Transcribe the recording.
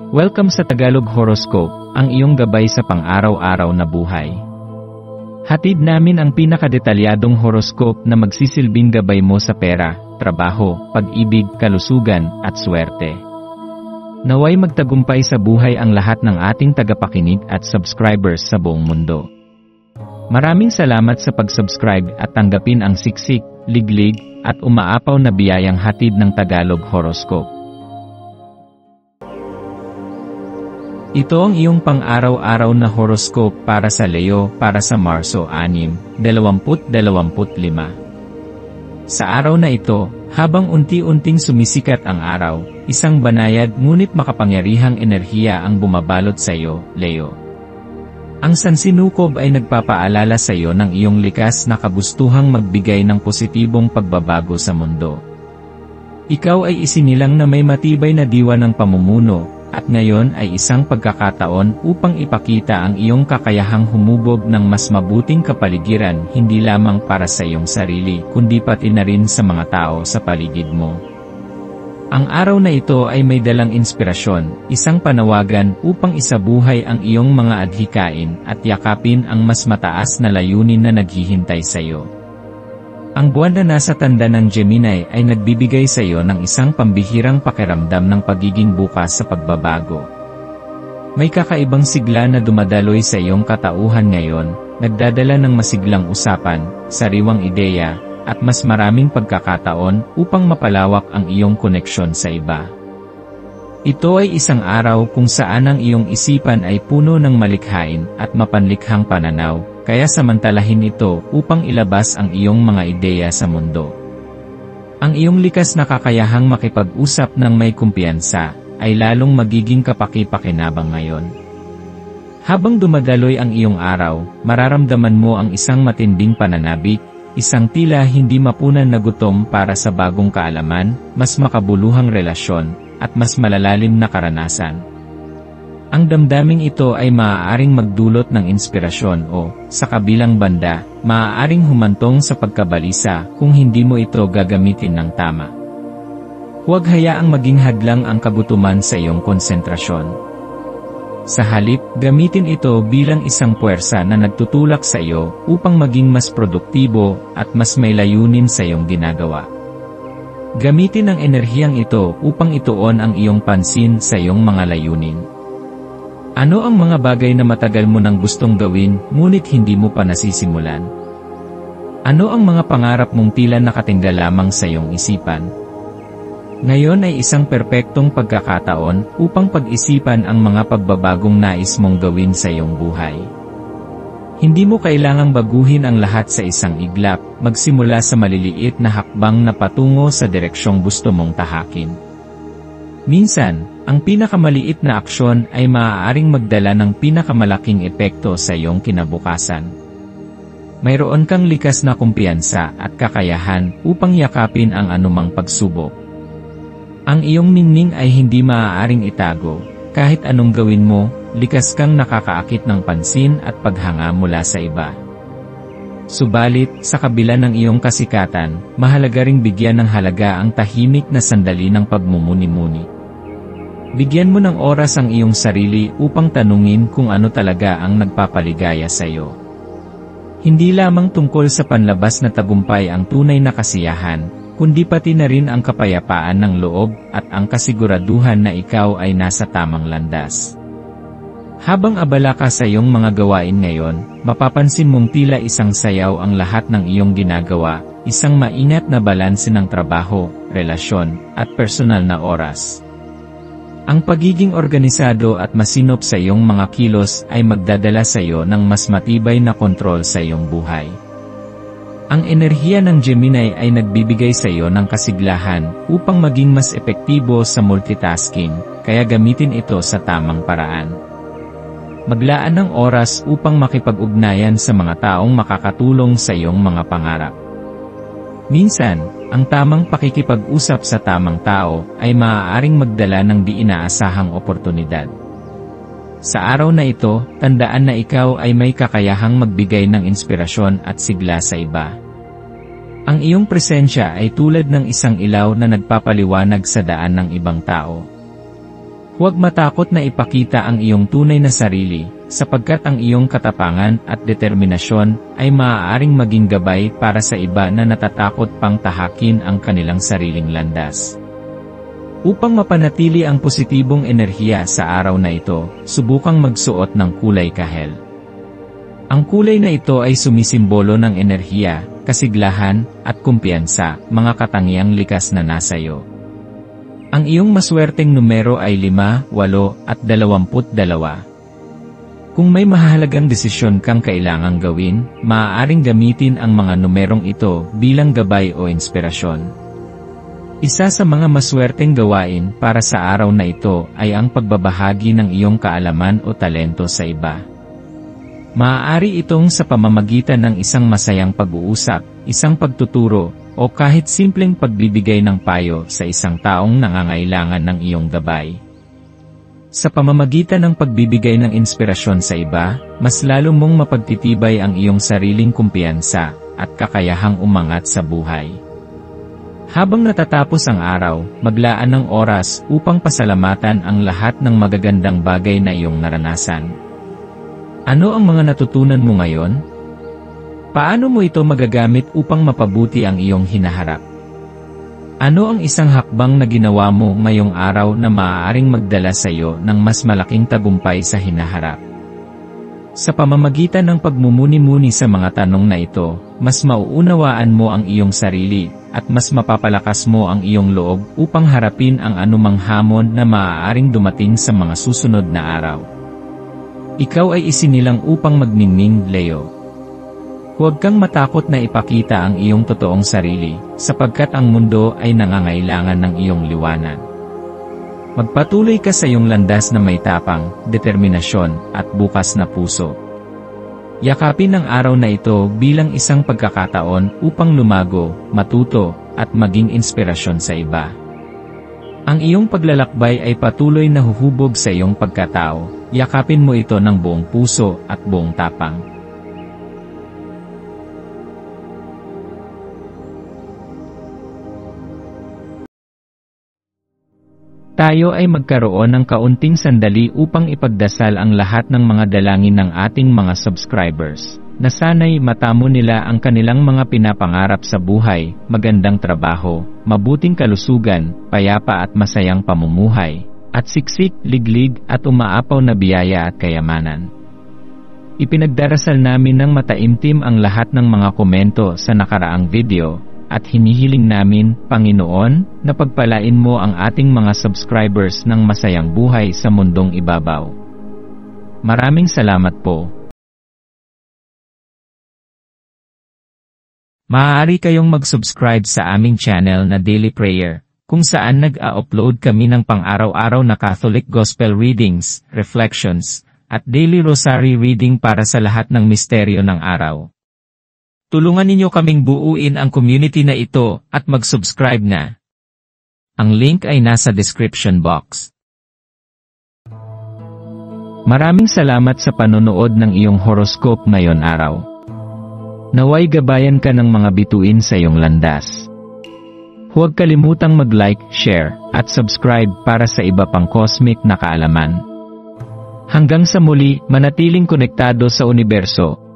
Welcome sa Tagalog Horoscope, ang iyong gabay sa pang-araw-araw na buhay. Hatid namin ang pinakadetalyadong horoscope na magsisilbing gabay mo sa pera, trabaho, pag-ibig, kalusugan, at swerte. Naway magtagumpay sa buhay ang lahat ng ating tagapakinig at subscribers sa buong mundo. Maraming salamat sa pag-subscribe at tanggapin ang siksik, liglig, at umaapaw na biyayang hatid ng Tagalog Horoscope. Ito ang iyong pang-araw-araw na horoscope para sa Leo para sa Marso 6, 2025. Sa araw na ito, habang unti-unting sumisikat ang araw, isang banayad ngunit makapangyarihang enerhiya ang bumabalot sa iyo, Leo. Ang sansinukob ay nagpapaalala sa iyo ng iyong likas na kagustuhang magbigay ng positibong pagbabago sa mundo. Ikaw ay isinilang na may matibay na diwa ng pamumuno, at ngayon ay isang pagkakataon upang ipakita ang iyong kakayahang humubog ng mas mabuting kapaligiran hindi lamang para sa iyong sarili kundi pati na rin sa mga tao sa paligid mo. Ang araw na ito ay may dalang inspirasyon, isang panawagan upang isabuhay ang iyong mga adhikain at yakapin ang mas mataas na layunin na naghihintay sa iyo. Ang buwan na nasa tanda ng Gemini ay nagbibigay sa iyo ng isang pambihirang pakiramdam ng pagiging bukas sa pagbabago. May kakaibang sigla na dumadaloy sa iyong katauhan ngayon, nagdadala ng masiglang usapan, sariwang ideya, at mas maraming pagkakataon upang mapalawak ang iyong koneksyon sa iba. Ito ay isang araw kung saan ang iyong isipan ay puno ng malikhain at mapanlikhang pananaw, kaya samantalahin ito upang ilabas ang iyong mga ideya sa mundo. Ang iyong likas na kakayahang makipag-usap ng may kumpiyansa, ay lalong magiging kapaki-pakinabang ngayon. Habang dumadaloy ang iyong araw, mararamdaman mo ang isang matinding pananabik, isang tila hindi mapunan na gutom para sa bagong kaalaman, mas makabuluhang relasyon, at mas malalalim na karanasan. Ang damdaming ito ay maaaring magdulot ng inspirasyon o, sa kabilang banda, maaaring humantong sa pagkabalisa kung hindi mo ito gagamitin ng tama. Huwag hayaang maging hadlang ang kagutuman sa iyong konsentrasyon. Sa halip, gamitin ito bilang isang puwersa na nagtutulak sa iyo upang maging mas produktibo at mas may layunin sa iyong ginagawa. Gamitin ang enerhiyang ito upang ituon ang iyong pansin sa iyong mga layunin. Ano ang mga bagay na matagal mo nang gustong gawin, ngunit hindi mo pa nasisimulan? Ano ang mga pangarap mong tila nakatingga lamang sa iyong isipan? Ngayon ay isang perpektong pagkakataon upang pag-isipan ang mga pagbabagong nais mong gawin sa iyong buhay. Hindi mo kailangang baguhin ang lahat sa isang iglap, magsimula sa maliliit na hakbang na patungo sa direksyong gusto mong tahakin. Minsan, ang pinakamaliit na aksyon ay maaaring magdala ng pinakamalaking epekto sa iyong kinabukasan. Mayroon kang likas na kumpiyansa at kakayahan upang yakapin ang anumang pagsubok. Ang iyong ningning ay hindi maaaring itago, kahit anong gawin mo, likas kang nakakaakit ng pansin at paghanga mula sa iba. Subalit, sa kabila ng iyong kasikatan, mahalaga ring bigyan ng halaga ang tahimik na sandali ng pagmumuni-muni. Bigyan mo ng oras ang iyong sarili upang tanungin kung ano talaga ang nagpapaligaya sa iyo. Hindi lamang tungkol sa panlabas na tagumpay ang tunay na kasiyahan, kundi pati na rin ang kapayapaan ng loob at ang kasiguraduhan na ikaw ay nasa tamang landas. Habang abala ka sa iyong mga gawain ngayon, mapapansin mong tila isang sayaw ang lahat ng iyong ginagawa, isang maingat na balanse ng trabaho, relasyon, at personal na oras. Ang pagiging organisado at masinop sa iyong mga kilos ay magdadala sa iyo ng mas matibay na kontrol sa iyong buhay. Ang enerhiya ng Gemini ay nagbibigay sa iyo ng kasiglahan upang maging mas epektibo sa multitasking, kaya gamitin ito sa tamang paraan. Maglaan ng oras upang makipag-ugnayan sa mga taong makakatulong sa iyong mga pangarap. Minsan, ang tamang pakikipag-usap sa tamang tao ay maaaring magdala ng di inaasahang oportunidad. Sa araw na ito, tandaan na ikaw ay may kakayahang magbigay ng inspirasyon at sigla sa iba. Ang iyong presensya ay tulad ng isang ilaw na nagpapaliwanag sa daan ng ibang tao. Huwag matakot na ipakita ang iyong tunay na sarili, sapagkat ang iyong katapangan at determinasyon ay maaaring maging gabay para sa iba na natatakot pang tahakin ang kanilang sariling landas. Upang mapanatili ang positibong enerhiya sa araw na ito, subukang magsuot ng kulay kahel. Ang kulay na ito ay sumisimbolo ng enerhiya, kasiglahan, at kumpiyansa, mga katangiang likas na nasa iyo. Ang iyong maswerteng numero ay 5, 8, at 22. Kung may mahalagang desisyon kang kailangang gawin, maaaring gamitin ang mga numerong ito bilang gabay o inspirasyon. Isa sa mga maswerteng gawain para sa araw na ito ay ang pagbabahagi ng iyong kaalaman o talento sa iba. Maaari itong sa pamamagitan ng isang masayang pag-uusap, isang pagtuturo, o kahit simpleng pagbibigay ng payo sa isang taong nangangailangan ng iyong gabay. Sa pamamagitan ng pagbibigay ng inspirasyon sa iba, mas lalo mong mapagtitibay ang iyong sariling kumpiyansa at kakayahang umangat sa buhay. Habang natatapos ang araw, maglaan ng oras upang pasalamatan ang lahat ng magagandang bagay na iyong naranasan. Ano ang mga natutunan mo ngayon? Paano mo ito magagamit upang mapabuti ang iyong hinaharap? Ano ang isang hakbang na ginawa mo ngayong araw na maaaring magdala sa iyo ng mas malaking tagumpay sa hinaharap? Sa pamamagitan ng pagmumuni-muni sa mga tanong na ito, mas mauunawaan mo ang iyong sarili, at mas mapapalakas mo ang iyong loob upang harapin ang anumang hamon na maaaring dumating sa mga susunod na araw. Ikaw ay isinilang upang magningning, Leo. Huwag kang matakot na ipakita ang iyong totoong sarili, sapagkat ang mundo ay nangangailangan ng iyong liwanag. Magpatuloy ka sa iyong landas na may tapang, determinasyon, at bukas na puso. Yakapin ang araw na ito bilang isang pagkakataon upang lumago, matuto, at maging inspirasyon sa iba. Ang iyong paglalakbay ay patuloy na huhubog sa iyong pagkatao, yakapin mo ito ng buong puso at buong tapang. Tayo ay magkaroon ng kaunting sandali upang ipagdasal ang lahat ng mga dalangin ng ating mga subscribers, na sana'y matamo nila ang kanilang mga pinapangarap sa buhay, magandang trabaho, mabuting kalusugan, payapa at masayang pamumuhay, at siksik, liglig at umaapaw na biyaya at kayamanan. Ipinagdarasal namin ng mataimtim ang lahat ng mga komento sa nakaraang video, at hinihiling namin, Panginoon, na pagpalain mo ang ating mga subscribers ng masayang buhay sa mundong ibabaw. Maraming salamat po. Maaari kayong mag-subscribe sa aming channel na Daily Prayer, kung saan nag-a-upload kami ng pang-araw-araw na Catholic Gospel Readings, Reflections, at Daily Rosary Reading para sa lahat ng misteryo ng araw. Tulungan ninyo kaming buuin ang community na ito at mag-subscribe na. Ang link ay nasa description box. Maraming salamat sa panonood ng iyong horoscope ngayon araw. Naway gabayan ka ng mga bituin sa iyong landas. Huwag kalimutang mag-like, share, at subscribe para sa iba pang cosmic na kaalaman. Hanggang sa muli, manatiling konektado sa universo.